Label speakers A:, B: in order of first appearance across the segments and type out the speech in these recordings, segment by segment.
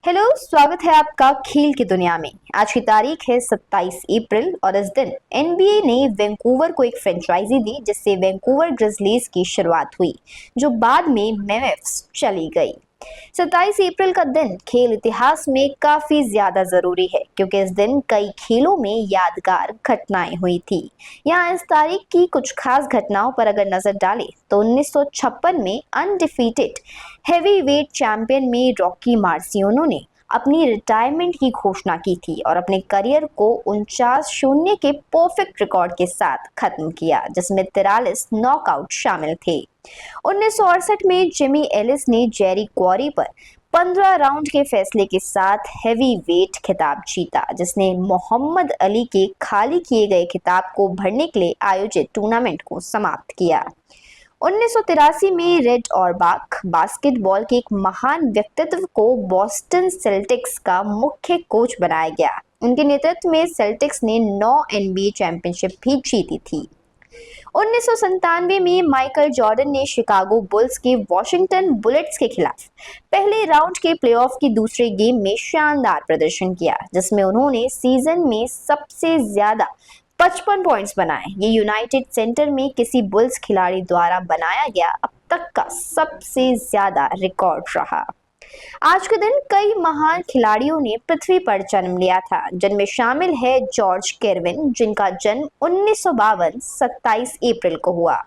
A: Hello, स्वागत है आपका खेल की दुनिया में। आज की तारीख है 27 अप्रैल और इस दिन एनबीए ने वैंकूवर को एक फ्रेंचाइजी दी जिससे वैंकूवर ग्रिजलीज की शुरुआत हुई, जो बाद में मैवरिक्स चली गई। 27 अप्रैल का दिन खेल इतिहास में काफी ज्यादा जरूरी है क्योंकि इस दिन कई खेलों में यादगार घटनाएं हुई थी। यहाँ इस तारीख की कुछ खास घटनाओं पर अगर नजर डालें तो 1956 में अनडिफीटेड हेवीवेट चैंपियन में रॉकी मार्सियानो ने अपनी रिटायरमेंट की घोषणा की थी और अपने करियर को 49-0 के परफेक्ट रिकॉर्ड के साथ खत्म किया, जिसमें 43 नॉकआउट शामिल थे। 1968 में जिमी एलिस ने जेरी क्वारी पर 15 राउंड के फैसले के साथ हेवी वेट खिताब जीता, जिसने मोहम्मद अली के खाली किए गए खिताब को भरने के लिए आयोजित टूर्नामेंट को समाप्त किया। 1983 में रेड ऑरबाख बास्केटबॉल के एक महान व्यक्तित्व को बॉस्टन सेल्टिक्स का मुख्य कोच बनाया गया। उनके नेतृत्व में सेल्टिक्स ने 9 एनबीए चैंपियनशिप भी जीती थी। 1997 में माइकल जॉर्डन ने शिकागो बुल्स के वॉशिंगटन बुलेट्स के खिलाफ पहले राउंड के प्लेऑफ की दूसरे गेम में शानदार प्रदर्शन किया, जिसमें उन्होंने सीजन में सबसे ज्यादा 55 पॉइंट्स बनाए। ये यूनाइटेड सेंटर में किसी बुल्स खिलाड़ी द्वारा बनाया गया अब तक का सबसे ज्यादा रिकॉर्ड रहा। आज के दिन कई महान खिलाड़ियों ने पृथ्वी पर जन्म लिया था, जिनमें शामिल है जॉर्ज केरविन, जिनका जन्म 1952 27 अप्रैल को हुआ।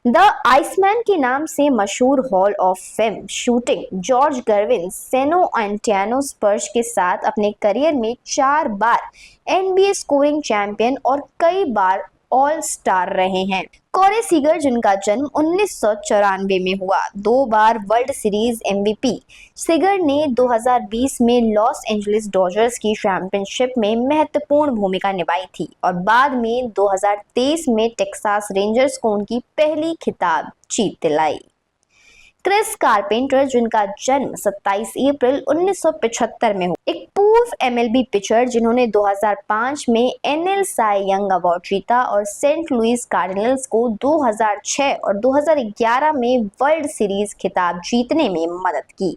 A: द आइसमैन के नाम से मशहूर hall of fame shooting George Gervin San Antonio स्पर्श के साथ अपने करियर में 4 बार एनबीए स्कोरिंग चैंपियन और कई बार ऑल स्टार रहे हैं। कोरे सीगर, जिनका जन्म 1994 में हुआ, 2 बार वर्ल्ड सीरीज एमवीपी। सीगर ने 2020 में लॉस एंजलिस डॉजर्स की चैंपियनशिप में महत्वपूर्ण भूमिका निभाई थी और बाद में 2023 में टेक्सास रेंजर्स को उनकी पहली खिताब जीत दिलाई। क्रिस कारपेंटर, जिनका जन्म 27 अप्रैल 1975 में हुआ, एक पूर्व एमएलबी पिचर जिन्होंने 2005 में एनएल साई यंग अवार्ड जीता और सेंट लुइस कार्डिनल्स को 2006 और 2011 में वर्ल्ड सीरीज खिताब जीतने में मदद की।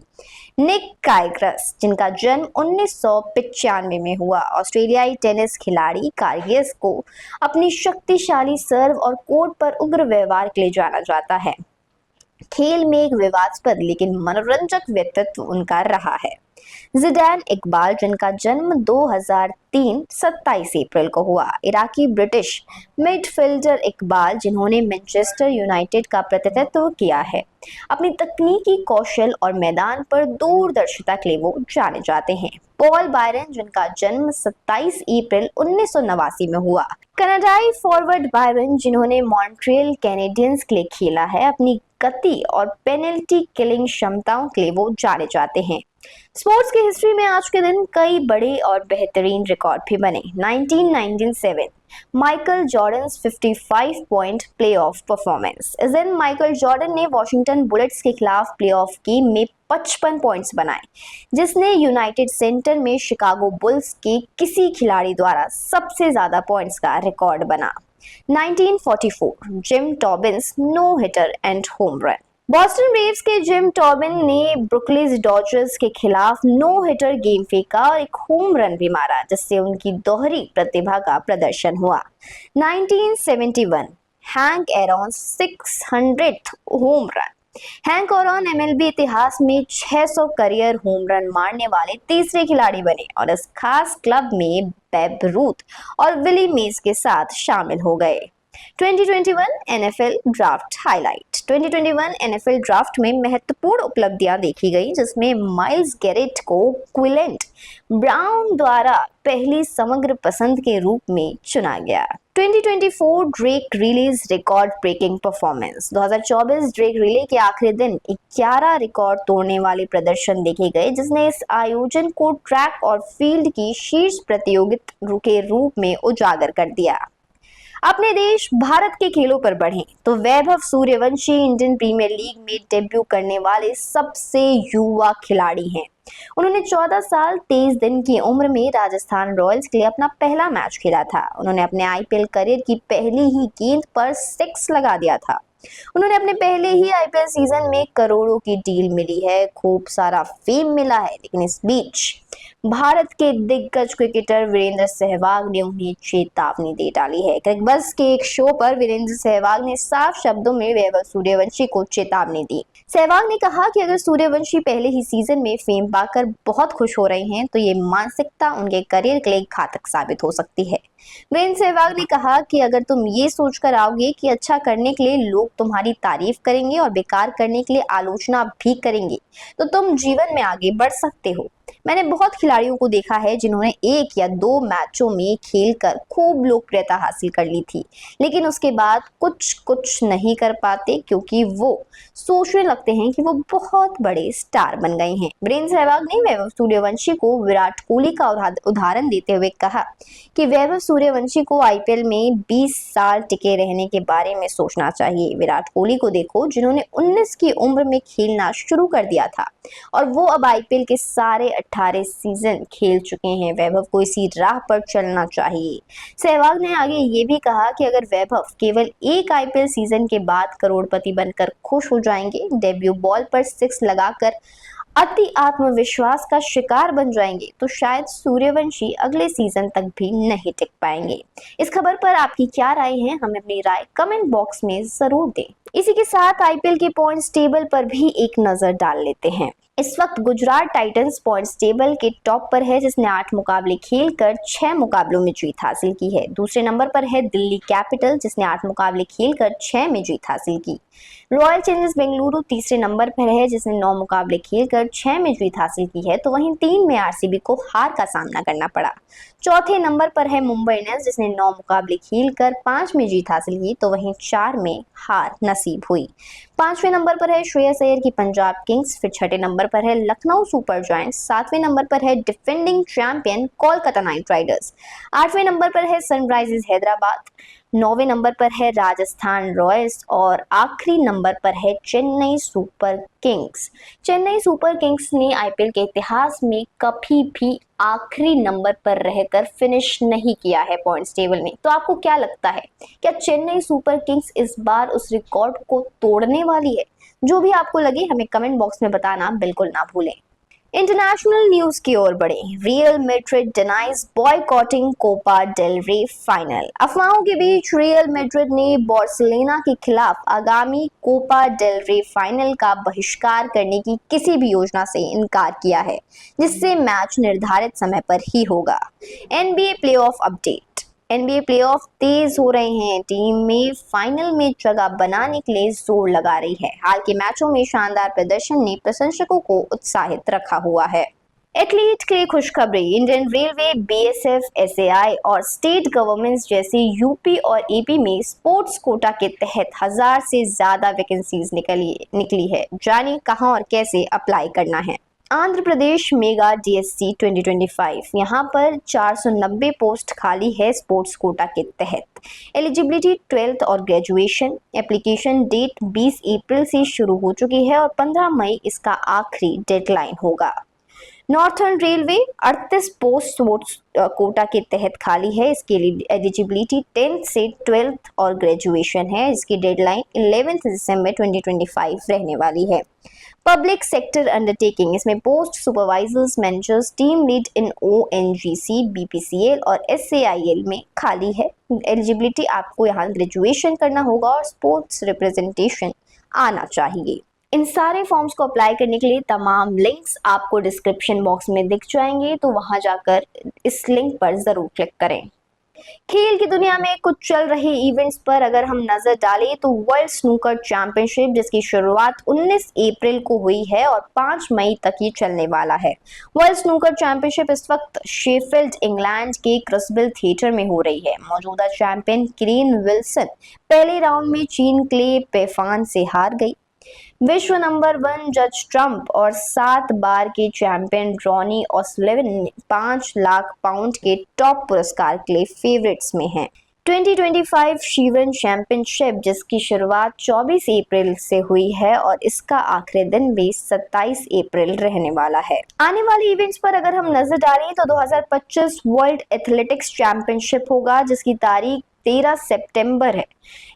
A: निक काइग्रस, जिनका जन्म 1995 में हुआ, ऑस्ट्रेलियाई टेनिस खिलाड़ी काइग्रस को अपनी शक्तिशाली सर्व और कोर्ट पर उग्र व्यवहार के लिए जाना जाता है। खेल में एक विवादास्पद लेकिन मनोरंजक व्यक्तित्व उनका रहा है। जिडान इकबाल, जिनका जन्म 2003 27 अप्रैल को हुआ, इराकी ब्रिटिश मिडफील्डर इकबाल जिन्होंने मैनचेस्टर यूनाइटेड का प्रतिनिधित्व किया है, अपनी तकनीकी कौशल और मैदान पर दूरदर्शिता के लिए वो जाने जाते हैं। पॉल बायरन, जिनका जन्म 27 अप्रैल 1989 में हुआ, कनाडाई फॉरवर्ड बायरन जिन्होंने मॉन्ट्रियल कैनेडियंस के लिए खेला है, अपनी गति और पेनल्टी किलिंग क्षमताओं के लिए वो जाने जाते हैं। स्पोर्ट्स की हिस्ट्री में आज के दिन कई बड़े और बेहतरीन रिकॉर्ड भी बने। 1997 Michael Jordan 55 point playoff performance. इस दिन माइकल जॉर्डन ने वॉशिंगटन बुलेट्स के खिलाफ प्लेऑफ गेम में 55 पॉइंट्स बनाए, जिसने यूनाइटेड सेंटर में शिकागो बुल्स के किसी खिलाड़ी द्वारा सबसे ज्यादा पॉइंट्स का रिकॉर्ड बना। 1944 Jim Tobin's no hitter and home run. Boston Braves के जिम टॉबिन ने ब्रुकलिन डॉजर्स के खिलाफ नो हिटर गेम फेंका और एक होम रन भी मारा, जिससे उनकी दोहरी प्रतिभा का प्रदर्शन हुआ। 1971 hang Aaron 600th home run. Hang Aaron MLB इतिहास में 600 करियर होम रन मारने वाले तीसरे खिलाड़ी बने और इस खास क्लब में बेब रूथ और विली मेज के साथ शामिल हो गए। 2021 NFL draft highlight. 2021 NFL draft में महत्वपूर्ण उपलब्धियां देखी गई, जिसमें माइल्स गैरेट को क्विलेंट ब्राउन द्वारा पहली समग्र पसंद के रूप में चुना गया। 2024 Drake Relays record breaking performance. 2024 Drake Relay के आखिरी दिन 11 रिकॉर्ड तोड़ने वाले प्रदर्शन देखे गए, जिसने इस आयोजन को ट्रैक और फील्ड की शीर्ष प्रतियोगिता के रूप में उजागर कर दिया। अपने देश भारत के खेलों पर बढ़ें तो Vaibhav Suryavanshi Indian premiere league में डेब्यू करने वाले सबसे युवा खिलाड़ी हैं। उन्होंने 14 साल 23 दिन की उम्र में राजस्थान रॉयल्स के लिए अपना पहला मैच खेला था। उन्होंने अपने आईपीएल करियर की पहली ही गेंद पर 6 लगा दिया था। उन्होंने अपने पहले ही आईपीएल सीजन में करोड़ों की डील मिली है, खूब सारा फेम मिला है, लेकिन इस बीच भारत के दिग्गज क्रिकेटर वीरेंद्र सहवाग ने उन्हें चेतावनी दे डाली है। क्रिकबज़ के एक शो पर वीरेंद्र सहवाग ने साफ शब्दों में वैभव सूर्यवंशी को चेतावनी दी। सहवाग ने कहा कि अगर सूर्यवंशी पहले ही सीजन में फेम पाकर बहुत खुश हो रहे हैं तो ये मानसिकता उनके करियर के लिए घातक साबित हो सकती है। वीरेंद्र सहवाग ने कहा कि अगर तुम ये सोचकर आओगे कि अच्छा करने के लिए लोग तुम्हारी तारीफ करेंगे और बेकार करने के लिए आलोचना भी करेंगे तो तुम जीवन में आगे बढ़ सकते हो। मैंने बहुत खिलाड़ियों को देखा है जिन्होंने 1 या 2 मैचों में खेलकर खूब लोकप्रियता हासिल कर ली थी, लेकिन उसके बाद कुछ नहीं कर पाते क्योंकि वो सोचने लगते हैं कि वो बहुत बड़े स्टार बन गए हैं। वीरेंद्र सहवाग ने वैभव सूर्यवंशी को विराट कोहली का उदाहरण देते हुए कहा कि वैभव सूर्यवंशी को आईपीएल में 20 साल टिके रहने के बारे में सोचना चाहिए। विराट कोहली को देखो जिन्होंने 19 की उम्र में खेलना शुरू कर दिया था और वो अब आईपीएल के सारे 18 सीजन खेल चुके हैं। वैभव को इसी राह पर चलना चाहिए। सहवाग ने आगे ये भी कहा कि अगर वैभव केवल एक आईपीएल सीजन के बाद करोड़पति बनकर खुश हो जाएंगे, डेब्यू बॉल पर 6 लगाकर अति आत्मविश्वास का शिकार बन जाएंगे तो शायद सूर्यवंशी अगले सीजन तक भी नहीं टिक पाएंगे। इस खबर पर आपकी क्या राय है, हमें अपनी राय कमेंट बॉक्स में जरूर दें। इसी के साथ आईपीएल के पॉइंट्स टेबल पर भी एक नजर डाल लेते हैं। इस वक्त गुजरात टाइटंस पॉइंट्स टेबल के टॉप पर है जिसने 8 मुकाबले खेलकर 6 मुकाबलों में जीत हासिल की है। दूसरे नंबर पर है दिल्ली कैपिटल जिसने 8 मुकाबले खेलकर 6 में जीत हासिल की। रॉयल चैलेंजर्स बेंगलुरु तीसरे नंबर पर है जिसने 9 मुकाबले खेलकर 6 में जीत हासिल की है, तो वहीं 3 में आरसीबी को हार का सामना करना पड़ा। चौथे नंबर पर है मुंबई इंडियंस जिसने 9 मुकाबले खेलकर 5 में जीत हासिल की, तो वहीं 4 में हार नसीब हुई। 5वें नंबर पर है श्रेयस अय्यर की पंजाब किंग्स, फिर 6ठे नंबर पर है लखनऊ सुपर जायंट्स, 7वें नंबर पर है defending champion Kolkata Knight Riders, 8वें नंबर पर है सनराइजर्स हैदराबाद, 9वें नंबर पर है राजस्थान रॉयल्स और आखिरी नंबर पर है Chennai super Kings. Chennai super Kings ने आईपीएल के इतिहास में कभी भी आखिरी नंबर पर रहकर फिनिश नहीं किया है पॉइंट्स टेबल में। तो आपको क्या लगता है, क्या चेन्नई सुपर किंग्स इस बार उस रिकॉर्ड को तोड़ने वाली है? जो भी आपको लगे हमें कमेंट बॉक्स में बताना बिल्कुल ना भूलें। इंटरनेशनल न्यूज की ओर बढ़े। Real Madrid denies boycotting Copa del Rey final. अफवाहों के बीच रियल मैड्रिड ने बार्सिलोना के खिलाफ आगामी कोपा डेल रे फाइनल का बहिष्कार करने की किसी भी योजना से इनकार किया है, जिससे मैच निर्धारित समय पर ही होगा। NBA playoff update. NBA playoff तेज हो रहे हैं। टीम में फाइनल में जगह बनाने के लिए जोर लगा रही है। हाल के मैचों में शानदार प्रदर्शन ने प्रशंसकों को उत्साहित रखा हुआ है। एथलीट के लिए खुशखबरी। इंडियन रेलवे, बीएसएफ, एसएआई और स्टेट गवर्नमेंट्स जैसे यूपी और एपी में स्पोर्ट्स कोटा के तहत 1000 से ज्यादा वैकेंसीज निकली है। जानिए कहां और कैसे अप्लाई करना है। आंध्र प्रदेश मेगा डीएससी 2025, यहाँ पर 490 पोस्ट खाली है स्पोर्ट्स कोटा के तहत। एलिजिबिलिटी 12th और ग्रेजुएशन। एप्लीकेशन डेट 20 अप्रैल से शुरू हो चुकी है और 15 मई इसका आखिरी डेडलाइन होगा। Northern railway 38 post sports quota के तहत खाली है। इसके लिए एलिजिबिलिटी 10th से 12th और ग्रेजुएशन है। इसकी डेडलाइन 11 दिसंबर 2025 रहने वाली है। पब्लिक सेक्टर अंडरटेकिंग, इसमें post supervisors, managers, team lead in ONGC, BPCL और एसएआईएल में खाली है। एलिजिबिलिटी आपको यहाँ ग्रेजुएशन करना होगा और स्पोर्ट्स रिप्रेजेंटेशन आना चाहिए। इन सारे फॉर्म्स को अप्लाई करने के लिए तमाम लिंक्स आपको डिस्क्रिप्शन बॉक्स में दिख जाएंगे, तो वहां जाकर इस लिंक पर जरूर क्लिक करें। खेल की दुनिया में कुछ चल रहे इवेंट्स पर अगर हम नजर डालें तो वर्ल्ड स्नूकर चैंपियनशिप, जिसकी शुरुआत 19 अप्रैल को हुई है और 5 मई तक ये चलने वाला है। वर्ल्ड स्नूकर चैंपियनशिप इस वक्त शेफील्ड इंग्लैंड के क्रिसबिल थिएटर में हो रही है। मौजूदा चैंपियन केन विल्सन पहले राउंड में चीन के पेफान से हार गई। विश्व नंबर 1 जज ट्रंप और 7 बार के चैंपियन रॉनी ओसलिवन 5 लाख पाउंड के टॉप पुरस्कार के लिए फेवरेट्स में हैं। 2025 शीवन चैंपियनशिप, जिसकी शुरुआत 24 अप्रैल से हुई है और इसका आखिरी दिन भी 27 अप्रैल रहने वाला है। आने वाले इवेंट्स पर अगर हम नजर डालें तो 2025 वर्ल्ड एथलेटिक्स चैंपियनशिप होगा, जिसकी तारीख 13 सितंबर है।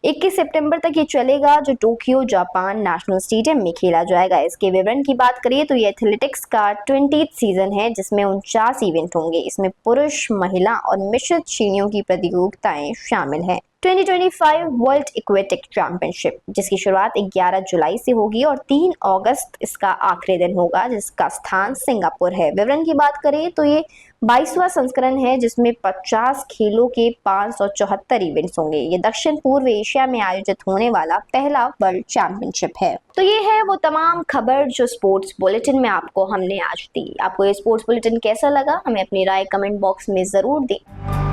A: 21 सितंबर तक ये चलेगा, जो टोक्यो जापान नेशनल स्टेडियम में खेला जाएगा। इसके विवरण की बात करें तो ये एथलेटिक्स का 20th सीजन है, जिसमें 49 इवेंट होंगे। इसमें पुरुष, महिला और मिश्रित श्रेणियों की प्रतियोगिताएं शामिल हैं। 2025 वर्ल्ड एक्वेटिक चैंपियनशिप, जिसकी शुरुआत 11 जुलाई से होगी और 3 अगस्त इसका आखिरी दिन होगा, जिसका स्थान सिंगापुर है। विवरण की बात करें तो ये 22वां संस्करण है, जिसमें 50 खेलों के 574 इवेंट्स होंगे। ये दक्षिण पूर्व एशिया में आयोजित होने वाला पहला वर्ल्ड चैंपियनशिप है। तो ये है वो तमाम खबर जो स्पोर्ट्स बुलेटिन में आपको हमने आज दी। आपको ये स्पोर्ट्स बुलेटिन कैसा लगा, हमें अपनी राय कमेंट बॉक्स में जरूर दें।